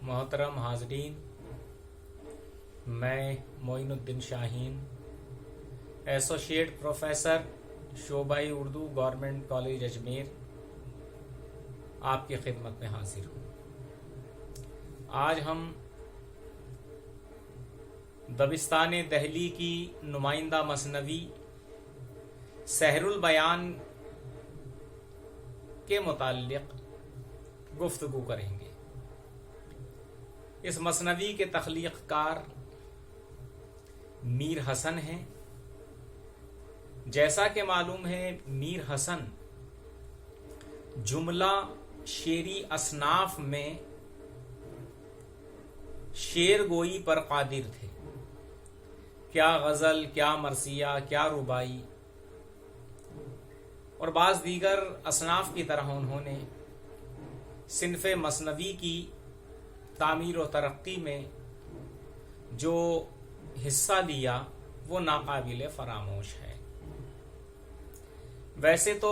मोहतरम हाजरीन, मैं मोइनुद्दीन शाहीन, एसोसिएट प्रोफेसर शोबाई उर्दू गवर्नमेंट कॉलेज अजमेर, आपकी खिदमत में हाजिर हूँ। आज हम दबिस्तान दहली की नुमाइंदा मसनवी सहरुल बयान के मुताल्लिक़ गुफ्तगू करेंगे। इस मसनवी के तख्लीक़कार मीर हसन हैं। जैसा कि मालूम है, मीर हसन जुमला शेरी असनाफ में शेर गोई पर कादिर थे। क्या गज़ल, क्या मरसिया, क्या रुबाई और बाज़ दीगर असनाफ की तरह उन्होंने सिन्फ़े मसनवी की तामीर और तरक्की में जो हिस्सा लिया वो नाकाबिल फरामोश है। वैसे तो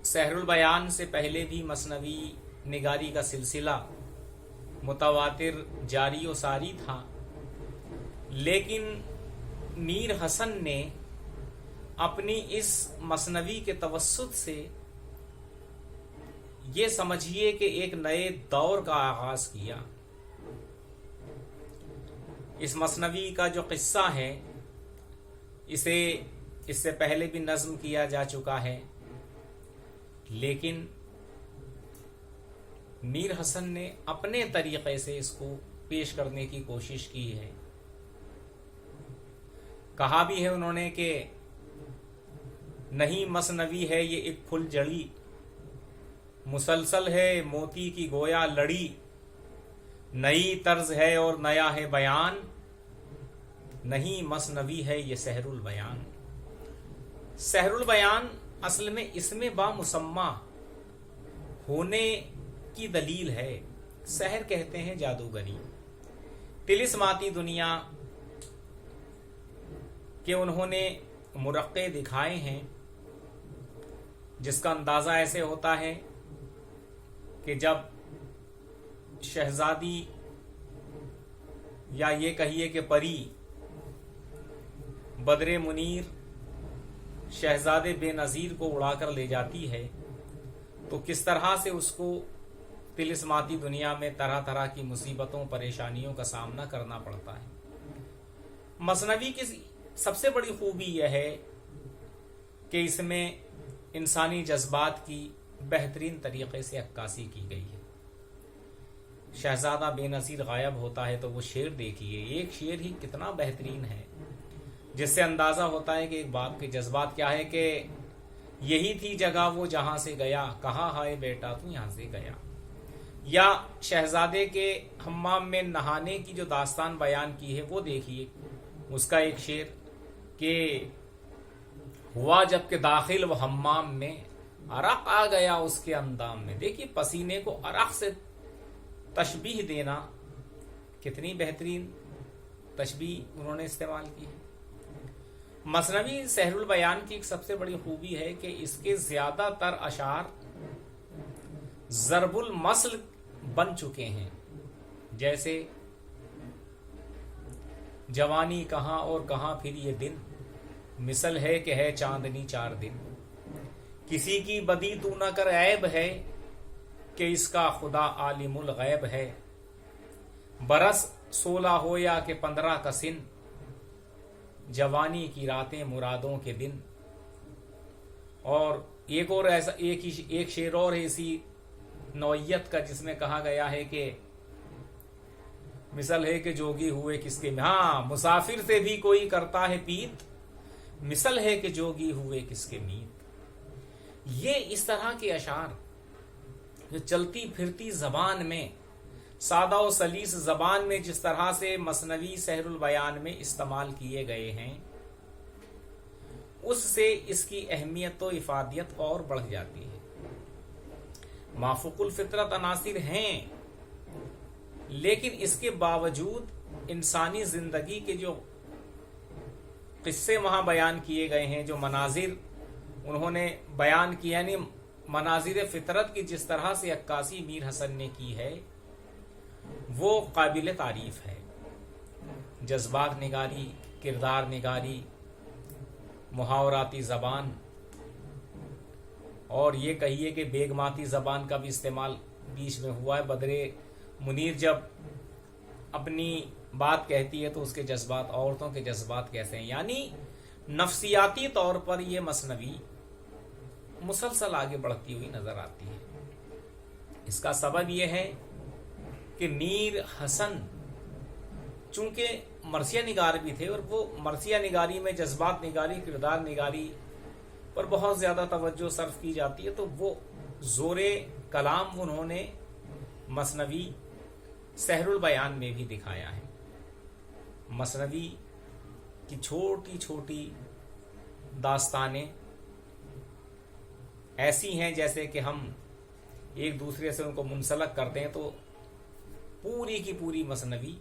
सहरुल बयान से पहले भी मसनवी निगारी का सिलसिला मुतवातिर जारी व सारी था, लेकिन मीर हसन ने अपनी इस मसनवी के तवस्सुत से ये समझिए कि एक नए दौर का आगाज किया। इस मसनवी का जो किस्सा है, इसे इससे पहले भी नज़्म किया जा चुका है, लेकिन मीर हसन ने अपने तरीक़े से इसको पेश करने की कोशिश की है। कहा भी है उन्होंने कि नहीं मसनवी है ये एक फुल जड़ी, मुसलसल है मोती की गोया लड़ी, नई तर्ज है और नया है बयान, नहीं मसनवी है ये सहरुल बयान। सहरुल बयान असल में इसमें बामुसम्मा होने की दलील है। सहर कहते हैं जादूगरी, तिलिस्माती दुनिया के उन्होंने मुरक्के दिखाए हैं, जिसका अंदाजा ऐसे होता है कि जब शहजादी या ये कहिए कि परी बदरे मुनीर शहजादे बेनज़ीर को उड़ाकर ले जाती है, तो किस तरह से उसको तिलिस्माती दुनिया में तरह तरह की मुसीबतों परेशानियों का सामना करना पड़ता है। मसनवी की सबसे बड़ी खूबी यह है कि इसमें इंसानी जज्बात की बेहतरीन तरीके से अक्कासी की गई है। शहजादा बेनज़ीर गायब होता है तो वो शेर देखिए, एक शेर ही कितना बेहतरीन है, जिससे अंदाज़ा होता है कि एक बाप के जज्बात क्या है कि यही थी जगह वो जहाँ से गया, कहाँ हाय बेटा तू यहाँ से गया। या शहजादे के हम्माम में नहाने की जो दास्तान बयान की है वो देखिए, उसका एक शेर कि हुआ जबकि दाखिल वो हम्माम में, अरक आ गया उसके अंदाम में। देखिए पसीने को अरक से तशबीह देना, कितनी बेहतरीन तशबीह उन्होंने इस्तेमाल की है। मसनवी सहरुल बयान की एक सबसे बड़ी खूबी है कि इसके ज्यादातर अशार ज़रबुल मसल बन चुके हैं, जैसे जवानी कहाँ और कहाँ फिर ये दिन, मिसल है कि है चांदनी चार दिन, किसी की बदी तू न कर ऐब है कि इसका खुदा आलिमुल गैब है, बरस 16 हो या कि 15 का सिन, जवानी की रातें मुरादों के दिन। और एक और ऐसा एक शेर और है इसी नौइयत का, जिसमें कहा गया है कि मिसल है कि जोगी हुए किसके, हाँ मुसाफिर से भी कोई करता है पीत, मिसल है कि जोगी हुए किसके मीत। ये इस तरह के अशार जो चलती फिरती जबान में, सादा और सलीस जबान में जिस तरह से मसनवी सहरुल बयान में इस्तेमाल किए गए हैं, उससे इसकी अहमियत और इफादियत और बढ़ जाती है। माफुकुल फितरत अनासिर हैं, लेकिन इसके बावजूद इंसानी जिंदगी के जो किस्से वहां बयान किए गए हैं, जो मनाजिर उन्होंने बयान किया, यानी मनाजिर फितरत की जिस तरह से अक्कासी मीर हसन ने की है, وہ قابل تعریف ہے. جذبات نگاری، کردار نگاری، محاوراتی زبان، اور یہ کہیے کہ بیگماتی زبان کا بھی استعمال بیچ میں ہوا ہے. بدر منیر جب اپنی بات کہتی ہے تو اس کے جذبات عورتوں کے جذبات کیسے ہیں، یعنی نفسیاتی طور پر یہ مثنوی مسلسل آگے بڑھتی ہوئی نظر آتی ہے. اس کا سبب یہ ہے کہ میر حسن چونکہ مرثیہ نگار بھی تھے، اور وہ مرثیہ نگاری میں جذبات نگاری، کردار نگاری پر بہت زیادہ توجہ صرف کی جاتی ہے، تو وہ زور کلام انہوں نے مثنوی سحر البیان میں بھی دکھایا ہے. مثنوی کی چھوٹی چھوٹی داستانیں ایسی ہیں جیسے کہ ہم ایک دوسرے سے ان کو منسلک کرتے ہیں تو پوری کی پوری مثنوی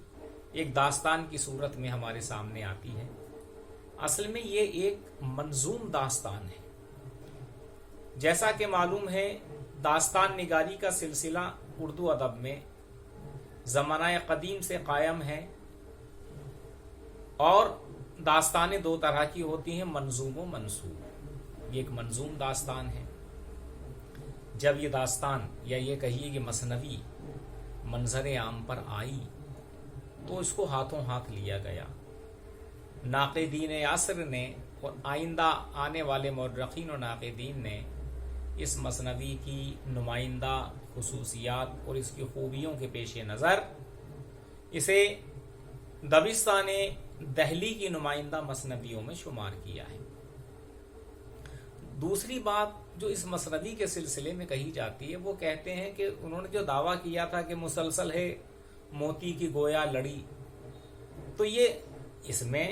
ایک داستان کی صورت میں ہمارے سامنے آتی ہے. اصل میں یہ ایک منظوم داستان ہے. جیسا کہ معلوم ہے داستان نگاری کا سلسلہ اردو ادب میں زمانہ قدیم سے قائم ہے، اور داستانیں دو طرح کی ہوتی ہیں، منظوم و منثور. یہ ایک منظوم داستان ہے. جب یہ داستان یا یہ کہیے کہ مثنوی منظر عام پر آئی تو اس کو ہاتھوں ہاتھ لیا گیا. ناقدین عصر نے اور آئندہ آنے والے مورخین و ناقدین نے اس مثنوی کی نمائندہ خصوصیات اور اس کی خوبیوں کے پیش نظر اسے دبستان دہلی کی نمائندہ مثنویوں میں شمار کیا ہے. دوسری بات جو اس مثنوی کے سلسلے میں کہی جاتی ہے، وہ کہتے ہیں کہ انہوں نے جو دعویٰ کیا تھا کہ مسلسل ہے موتی کی گویا لڑی، تو یہ اس میں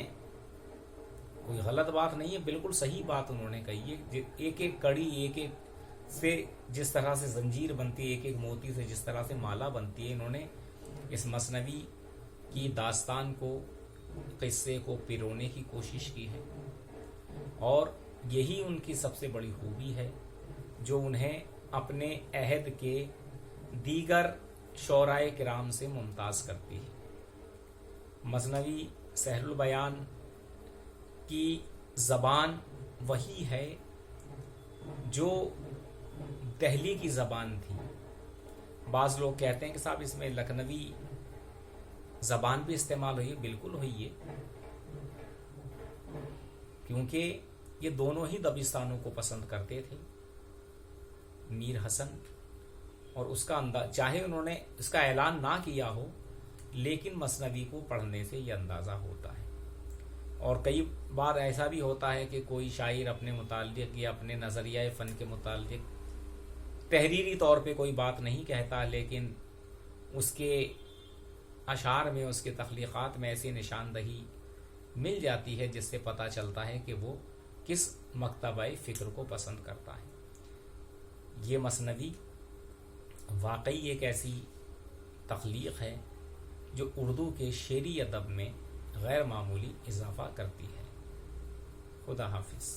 کوئی غلط بات نہیں ہے، بالکل صحیح بات انہوں نے کہی ہے. ایک ایک کڑی، ایک ایک سے جس طرح سے زنجیر بنتی ہے، ایک ایک موتی سے جس طرح سے مالا بنتی ہے، انہوں نے اس مثنوی کی داستان کو، قصے کو پیرونے کی کوشش کی ہے، اور یہی ان کی سب سے بڑی خوبی ہے جو انہیں اپنے عہد کے دیگر شعرائے کرام سے ممتاز کرتی ہے. مثنوی سحر البیان کی زبان وہی ہے جو دہلی کی زبان تھی. بعض لوگ کہتے ہیں کہ صاحب اس میں لکھنوی زبان بھی استعمال ہوئی ہے. بالکل ہوئی ہے، کیونکہ یہ دونوں ہی دبستانوں کو پسند کرتے تھے. میر حسن اور اس کا انداز، چاہے انہوں نے اس کا اعلان نہ کیا ہو، لیکن مثنوی کو پڑھنے سے یہ اندازہ ہوتا ہے. اور کئی بار ایسا بھی ہوتا ہے کہ کوئی شاعر اپنے متعلق یا اپنے نظریہ فن کے متعلق تحریری طور پہ کوئی بات نہیں کہتا، لیکن اس کے اشعار میں، اس کے تخلیقات میں ایسی نشاندہی مل جاتی ہے جس سے پتہ چلتا ہے کہ وہ کس مکتبہ فکر کو پسند کرتا ہے. یہ مثنوی واقعی ایک ایسی تخلیق ہے جو اردو کے شعری ادب میں غیر معمولی اضافہ کرتی ہے. خدا حافظ.